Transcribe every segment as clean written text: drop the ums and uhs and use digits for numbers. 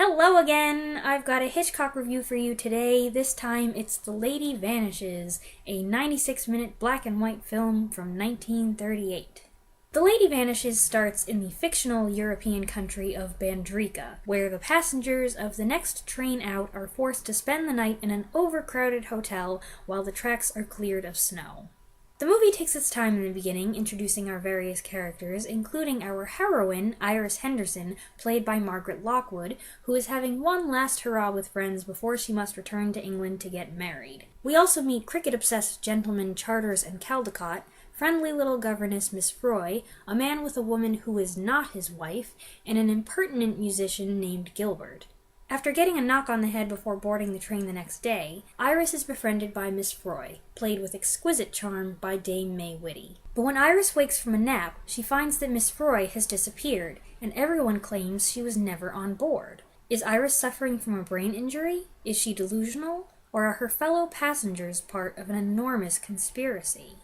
Hello again! I've got a Hitchcock review for you today. This time it's The Lady Vanishes, a 96-minute black and white film from 1938. The Lady Vanishes starts in the fictional European country of Bandrika, where the passengers of the next train out are forced to spend the night in an overcrowded hotel while the tracks are cleared of snow. The movie takes its time in the beginning, introducing our various characters, including our heroine, Iris Henderson, played by Margaret Lockwood, who is having one last hurrah with friends before she must return to England to get married. We also meet cricket-obsessed gentlemen Charters and Caldecott, friendly little governess Miss Froy, a man with a woman who is not his wife, and an impertinent musician named Gilbert. After getting a knock on the head before boarding the train the next day, Iris is befriended by Miss Froy, played with exquisite charm by Dame May Whitty. But when Iris wakes from a nap, she finds that Miss Froy has disappeared, and everyone claims she was never on board. Is Iris suffering from a brain injury? Is she delusional? Or are her fellow passengers part of an enormous conspiracy?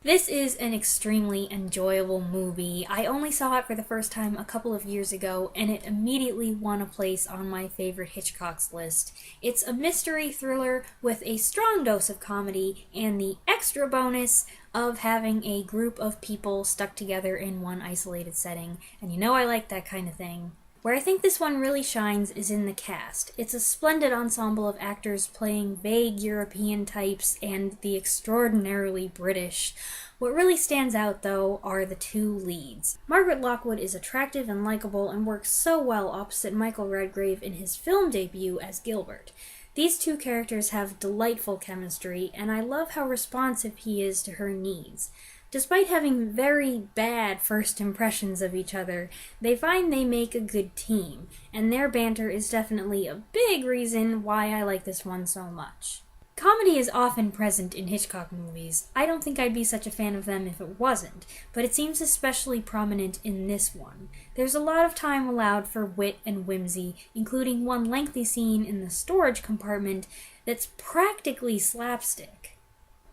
This is an extremely enjoyable movie. I only saw it for the first time a couple of years ago, and it immediately won a place on my favorite Hitchcock's list. It's a mystery thriller with a strong dose of comedy, and the extra bonus of having a group of people stuck together in one isolated setting. And you know I like that kind of thing. Where I think this one really shines is in the cast. It's a splendid ensemble of actors playing vague European types and the extraordinarily British. What really stands out, though, are the two leads. Margaret Lockwood is attractive and likable and works so well opposite Michael Redgrave in his film debut as Gilbert. These two characters have delightful chemistry, and I love how responsive he is to her needs. Despite having very bad first impressions of each other, they find they make a good team, and their banter is definitely a big reason why I like this one so much. Comedy is often present in Hitchcock movies. I don't think I'd be such a fan of them if it wasn't, but it seems especially prominent in this one. There's a lot of time allowed for wit and whimsy, including one lengthy scene in the storage compartment that's practically slapstick.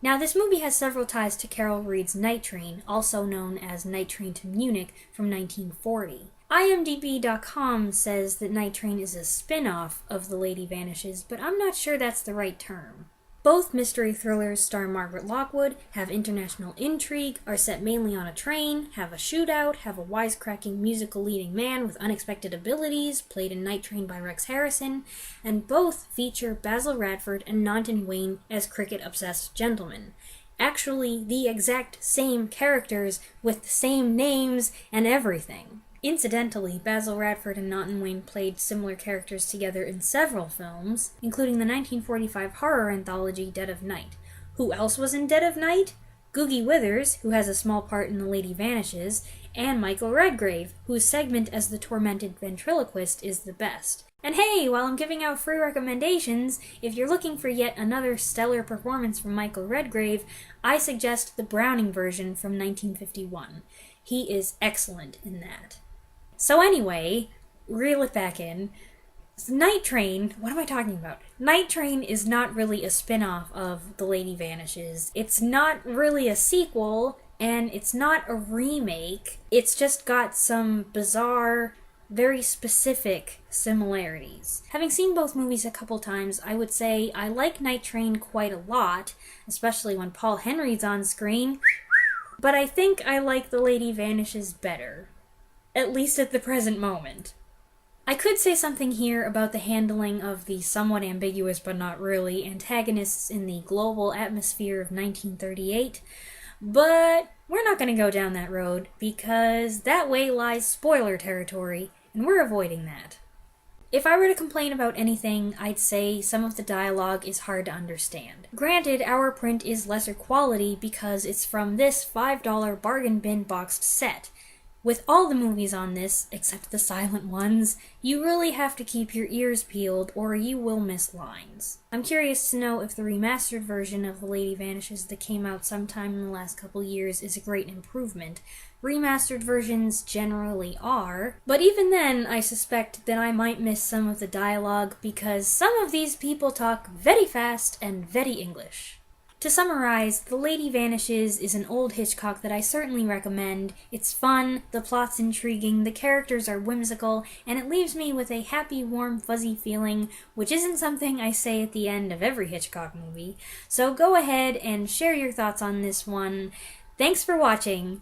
Now, this movie has several ties to Carol Reed's Night Train, also known as Night Train to Munich, from 1940. IMDb.com says that Night Train is a spin-off of The Lady Vanishes, but I'm not sure that's the right term. Both mystery thrillers star Margaret Lockwood, have international intrigue, are set mainly on a train, have a shootout, have a wisecracking musical leading man with unexpected abilities, played in Night Train by Rex Harrison, and both feature Basil Radford and Naunton Wayne as cricket-obsessed gentlemen. Actually, the exact same characters with the same names and everything. Incidentally, Basil Radford and Naunton Wayne played similar characters together in several films, including the 1945 horror anthology Dead of Night. Who else was in Dead of Night? Googie Withers, who has a small part in The Lady Vanishes, and Michael Redgrave, whose segment as the tormented ventriloquist is the best. And hey, while I'm giving out free recommendations, if you're looking for yet another stellar performance from Michael Redgrave, I suggest the Browning version from 1951. He is excellent in that. So anyway, reel it back in. Night Train, what am I talking about? Night Train is not really a spin-off of The Lady Vanishes. It's not really a sequel, and it's not a remake. It's just got some bizarre, very specific similarities. Having seen both movies a couple times, I would say I like Night Train quite a lot, especially when Paul Henry's on screen, but I think I like The Lady Vanishes better. At least at the present moment. I could say something here about the handling of the somewhat ambiguous but not really antagonists in the global atmosphere of 1938, but we're not going to go down that road because that way lies spoiler territory, and we're avoiding that. If I were to complain about anything, I'd say some of the dialogue is hard to understand. Granted, our print is lesser quality because it's from this $5 bargain bin boxed set. With all the movies on this, except the silent ones, you really have to keep your ears peeled or you will miss lines. I'm curious to know if the remastered version of The Lady Vanishes that came out sometime in the last couple years is a great improvement. Remastered versions generally are, but even then I suspect that I might miss some of the dialogue because some of these people talk very fast and very English. To summarize, The Lady Vanishes is an old Hitchcock that I certainly recommend. It's fun, the plot's intriguing, the characters are whimsical, and it leaves me with a happy, warm, fuzzy feeling, which isn't something I say at the end of every Hitchcock movie. So go ahead and share your thoughts on this one. Thanks for watching!